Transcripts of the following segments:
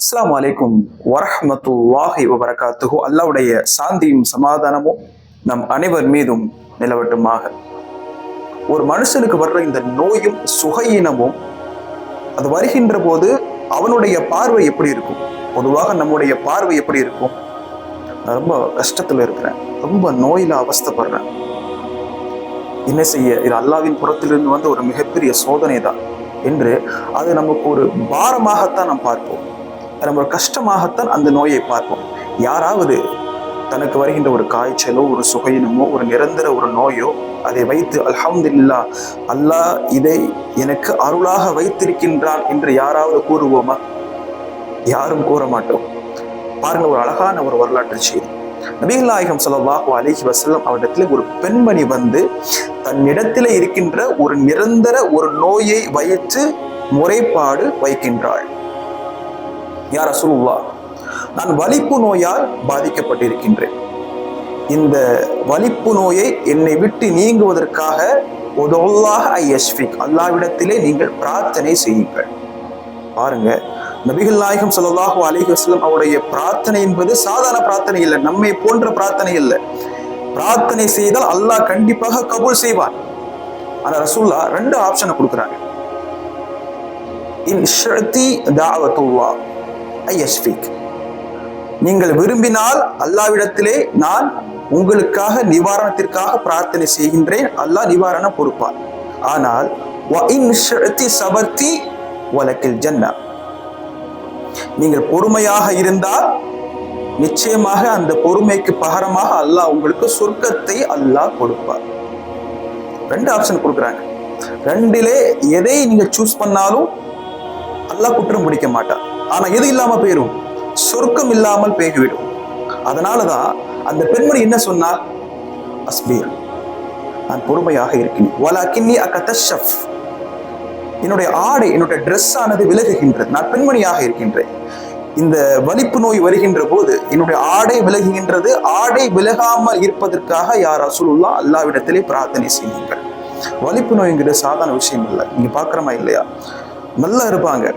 அஸ்ஸலாமு அலைக்கும் வரஹ்மத்துல்லாஹி வபரகாத்துஹு. அல்லாஹ்வுடைய சாந்தியும் சமாதானமும் நம் அனைவர் மீதும் நிலவட்டுமாக. ஒரு மனுஷனுக்கு வர்ற இந்த நோயும் சுகையினமும் அது வருகின்ற போது அவனுடைய பார்வை எப்படி இருக்கும்? பொதுவாக நம்முடைய பார்வை எப்படி இருக்கும்? நான் ரொம்ப கஷ்டத்துல இருக்கிறேன், ரொம்ப நோயில அவஸ்தைப்படுறேன், என்ன செய்ய, இது அல்லாஹ்வின் புறத்திலிருந்து வந்து ஒரு மிகப்பெரிய சோதனை தான் என்று அது நமக்கு ஒரு பாரமாகத்தான் நாம் பார்ப்போம். நம்ம ஒரு கஷ்டமாகத்தான் அந்த நோயை பார்ப்போம். யாராவது தனக்கு வருகின்ற ஒரு காய்ச்சலோ ஒரு சுகையினமோ ஒரு நிரந்தர ஒரு நோயோ அதை வைத்து அல்ஹம்துலில்லாஹ் அல்லாஹ் இதை எனக்கு அருளாக வைத்திருக்கின்றான் என்று யாராவது கூறுவோமா? யாரும் கூற மாட்டோம். பாருங்க, ஒரு அழகான ஒரு வரலாற்று செய்தி. நபிகள் நாயகம் ஸல்லல்லாஹு அலைஹி வஸல்லம் அவரிடத்தில் ஒரு பெண்மணி வந்து தன்னிடத்தில் இருக்கின்ற ஒரு நிரந்தர ஒரு நோயை வைத்து முறைப்பாடு வைக்கின்றாள். யா ரசூலுல்லாஹ், நான் வலிப்பு நோயால் பாதிக்கப்பட்டிருக்கின்றேன். இந்த வலிப்பு நோயை என்னை விட்டு நீங்குவதற்காக அல்லாஹ்விடத்திலே நீங்கள் பிரார்த்தனை செய்யுங்கள். பாருங்க, நபிகள் நாயகம் ஸல்லல்லாஹு அலைஹி வஸல்லம் அவருடைய பிரார்த்தனை என்பது சாதாரண பிரார்த்தனை இல்லை, நம்மை போன்ற பிரார்த்தனை இல்லை. பிரார்த்தனை செய்தால் அல்லாஹ் கண்டிப்பாக கபூல் செய்வான். ஆனா ரசூலுல்லாஹ் ரெண்டு ஆப்ஷனை கொடுக்குறாங்க. இன் ஷஅதி தஅவத்துல்லாஹ் ஐயஷ்ஃபிக், நீங்கள் விரும்பினால் அல்லாஹ்விடத்திலே நான் உங்களுக்காக நிவாரணத்திற்காக பிரார்த்தனை செய்கின்றேன், அல்லாஹ் நிவாரணம் கொடுப்பார். ஆனால் வ இன் ஷஅதி சபர்தி வலக்கில் ஜன்னா, நீங்கள் பொறுமையாக இருந்தால் நிச்சயமாக அந்த பொறுமைக்கு பகரமாக அல்லாஹ் உங்களுக்கு சொர்க்கத்தை அல்லாஹ் கொடுப்பார். ரெண்டு ஆப்ஷன் கொடுக்குறாங்க. ரெண்டிலே எதை நீங்க சூஸ் பண்ணாலும் அல்லாஹ் குற்றம் பிடிக்க மாட்டார். ஆனா எது இல்லாம போயிடும்? சொர்க்கம் இல்லாமல் போய்விடும். அதனாலதான் அந்த பெண்மணி என்ன சொன்னார்? அஸ்பீர், நான் பொறுமையாக இருக்கிறேன். வலக்கின்னி அகதஷஃப், என்னுடைய ஆடை என்னுடைய ட்ரெஸ் ஆனது விலகுகின்றது, நான் பெண்மணியாக இருக்கின்றேன். இந்த வலிப்பு நோய் வருகின்ற போது என்னுடைய ஆடை விலகுகின்றது. ஆடை விலகாமல் இருப்பதற்காக யா ரசூலுல்லாஹ் அல்லாஹ்விடத்திலே பிரார்த்தனை செய்யுங்கள். வலிப்பு நோய்ங்கிறது சாதாரண விஷயம் இல்லை. நீங்க பாக்குறமா இல்லையா? நல்லா இருப்பாங்க,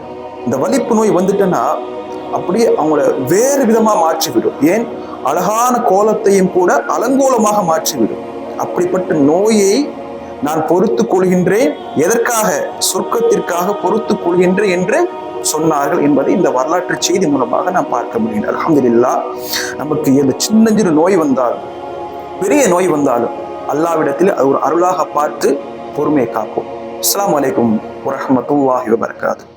இந்த வலிப்பு நோய் வந்துட்டுன்னா அப்படியே அவங்கள வேறு விதமா மாற்றிவிடும். ஏன், அழகான கோலத்தையும் கூட அலங்கோலமாக மாற்றிவிடும். அப்படிப்பட்ட நோயை நான் பொறுத்து கொள்கின்றேன். எதற்காக? சொர்க்கத்திற்காக பொறுத்து கொள்கின்றேன் என்று சொன்னார்கள் என்பதை இந்த வரலாற்று செய்தி மூலமாக நாம் பார்க்க முடியும். அல்ஹம்துலில்லாஹ், நமக்கு எந்த சின்னஞ்சிறு நோய் வந்தாலும் பெரிய நோய் வந்தாலும் அல்லாஹ்விடத்தில் அது ஒரு அருளாக பார்த்து பொறுமையை காப்போம். அஸ்ஸலாமு அலைக்கும் வரஹ்மத்துல்லாஹி வபரகாத்துஹு.